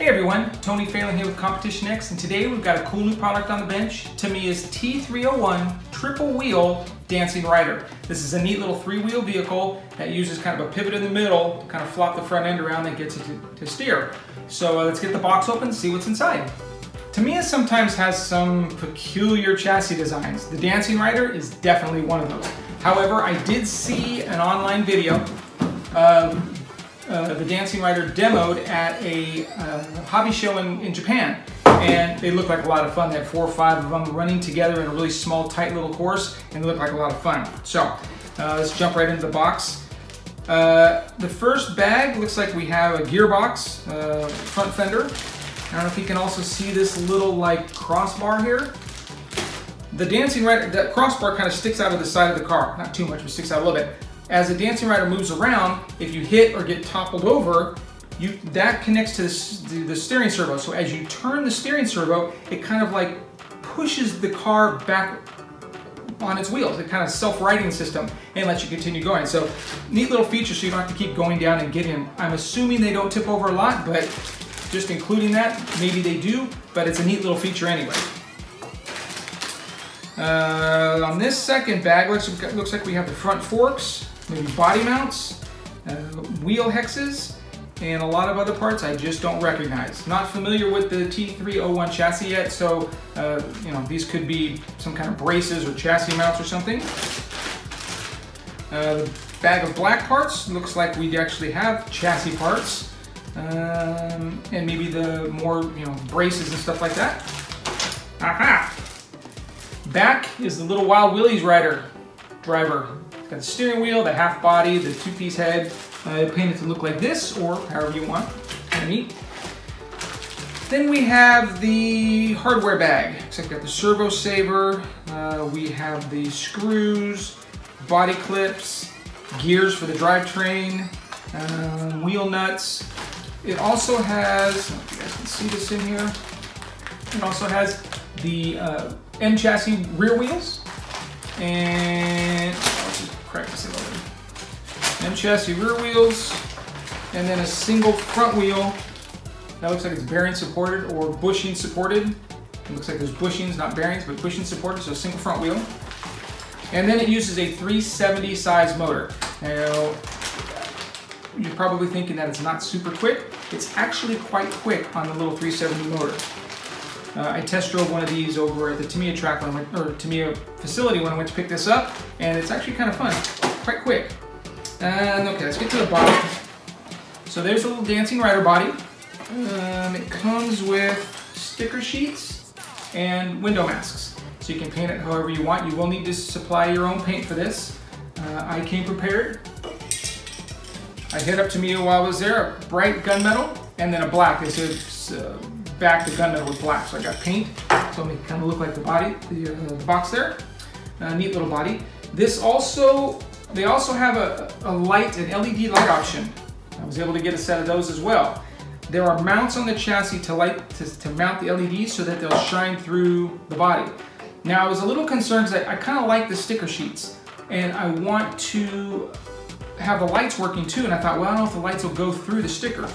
Hey everyone, Tony Phelan here with CompetitionX, and today we've got a cool new product on the bench, Tamiya's T301 Triple Wheel Dancing Rider. This is a neat little three-wheel vehicle that uses kind of a pivot in the middle to kind of flop the front end around that gets it to steer. So let's get the box open and see what's inside. Tamiya sometimes has some peculiar chassis designs. The Dancing Rider is definitely one of those. However, I did see an online video the Dancing Rider demoed at a hobby show in Japan, and they look like a lot of fun. They had 4 or 5 of them running together in a really small, tight little course, and they look like a lot of fun. So let's jump right into the box. The first bag looks like we have a gearbox, front fender. I don't know if you can also see this little like crossbar here. The Dancing Rider, that crossbar kind of sticks out of the side of the car. Not too much, but sticks out a little bit. As the Dancing Rider moves around, if you hit or get toppled over, that connects to the steering servo. So as you turn the steering servo, it kind of like pushes the car back on its wheels. It kind of self-righting system and lets you continue going. So neat little feature, so you don't have to keep going down and getting them. I'm assuming they don't tip over a lot, but just including that, maybe they do, but it's a neat little feature anyway. On this second bag, looks like we have the front forks, maybe body mounts, wheel hexes, and a lot of other parts I just don't recognize. Not familiar with the T301 chassis yet, so you know, these could be some kind of braces or chassis mounts or something. The bag of black parts looks like we actually have chassis parts, and maybe the more, you know, braces and stuff like that. Aha! Back is the little Wild Willie's driver. It's got the steering wheel, the half body, the 2-piece head, painted to look like this, or however you want. Kind of neat. Then we have the hardware bag. Looks like we've got the servo saver, we have the screws, body clips, gears for the drivetrain, wheel nuts. It also has, I don't know if you guys can see this in here, it also has the M chassis rear wheels, and I'll just crack this a little bit. M chassis rear wheels, and then a single front wheel that looks like it's bearing supported or bushing supported. It looks like there's bushings, not bearings, but bushing supported, so a single front wheel. And then it uses a 370 size motor. Now, you're probably thinking that it's not super quick. It's actually quite quick on the little 370 motor. I test drove one of these over at the Tamiya track Tamiya facility when I went to pick this up, and it's actually kind of fun, quite quick. And okay, let's get to the bottom. So there's the little Dancing Rider body. It comes with sticker sheets and window masks, so you can paint it however you want. You will need to supply your own paint for this. I came prepared. I hit up Tamiya while I was there, a bright gunmetal, and then a black. They said back the gunmetal with black, so I got paint, so it kind of look like the body, the box there. Neat little body. They also have a light, an LED light option. I was able to get a set of those as well. There are mounts on the chassis to mount the LEDs so that they'll shine through the body. Now I was a little concerned because I kind of like the sticker sheets, and I want to have the lights working too, and I thought, well, I don't know if the lights will go through the sticker.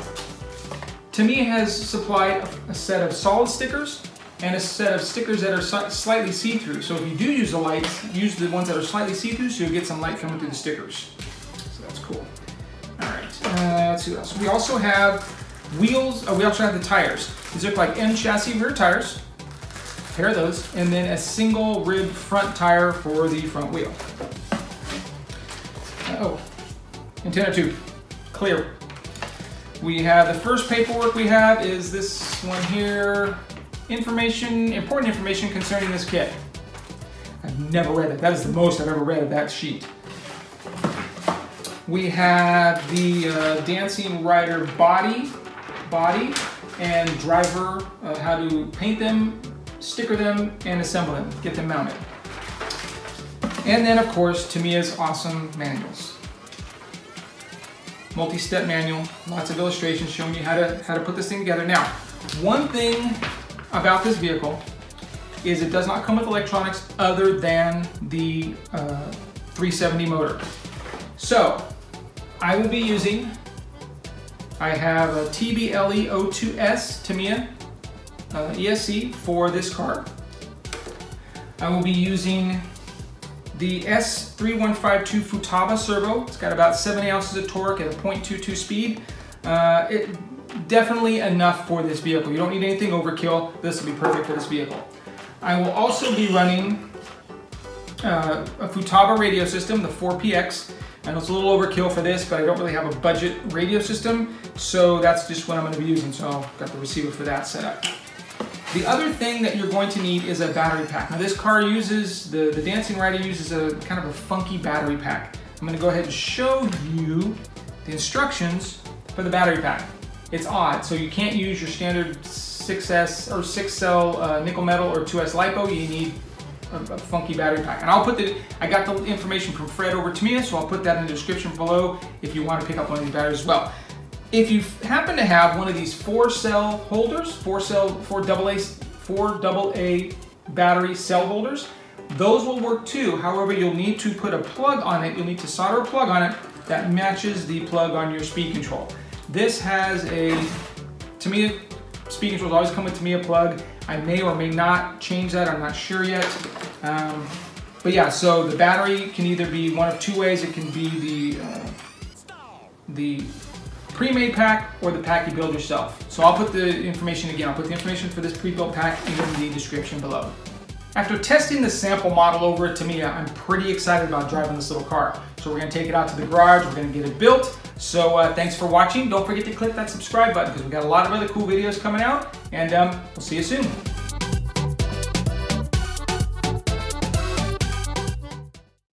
Tamiya has supplied a set of solid stickers and a set of stickers that are slightly see-through. So if you do use the lights, use the ones that are slightly see-through so you'll get some light coming through the stickers. So that's cool. All right, let's see what else. We also have wheels, we also have the tires. These look like M chassis rear tires, a pair of those, and then a single rib front tire for the front wheel. Antenna tube, clear. We have the first paperwork we have is this one here. Important information concerning this kit. I've never read it. That is the most I've ever read of that sheet. We have the Dancing Rider body and driver, how to paint them, sticker them, and assemble them, get them mounted. And then of course, Tamiya's awesome manuals. Multi-step manual, lots of illustrations showing you how to put this thing together. Now, one thing about this vehicle is it does not come with electronics other than the 370 motor. So, I will be using I have a TBLE02S Tamiya ESC for this car. I will be using the S3152 Futaba servo. It's got about 70 ounces of torque at a 0.22 speed. Definitely enough for this vehicle. You don't need anything overkill. This will be perfect for this vehicle. I will also be running a Futaba radio system, the 4PX. I know it's a little overkill for this, but I don't really have a budget radio system, so that's just what I'm going to be using. So I've got the receiver for that set up. The other thing that you're going to need is a battery pack. Now this car uses, the Dancing Rider uses a kind of a funky battery pack. I'm going to go ahead and show you the instructions for the battery pack. It's odd, so you can't use your standard 6S or 6-cell nickel metal or 2S LiPo. You need a funky battery pack. And I got the information from Fred over to me, so I'll put that in the description below if you want to pick up one of these batteries as well. If you happen to have one of these 4-cell holders, 4 AA battery cell holders, those will work too. However, you'll need to put a plug on it. You'll need to solder a plug on it that matches the plug on your speed control. This has a Tamiya speed controls always come with Tamiya plug. I may or may not change that. I'm not sure yet. But yeah, so the battery can either be one of two ways. It can be the pre-made pack or the pack you build yourself. So I'll put the information again. I'll put the information for this pre-built pack in the description below. After testing the sample model over at Tamiya, I'm pretty excited about driving this little car. So we're going to take it out to the garage. We're going to get it built. So thanks for watching. Don't forget to click that subscribe button because we've got a lot of other cool videos coming out. And we'll see you soon.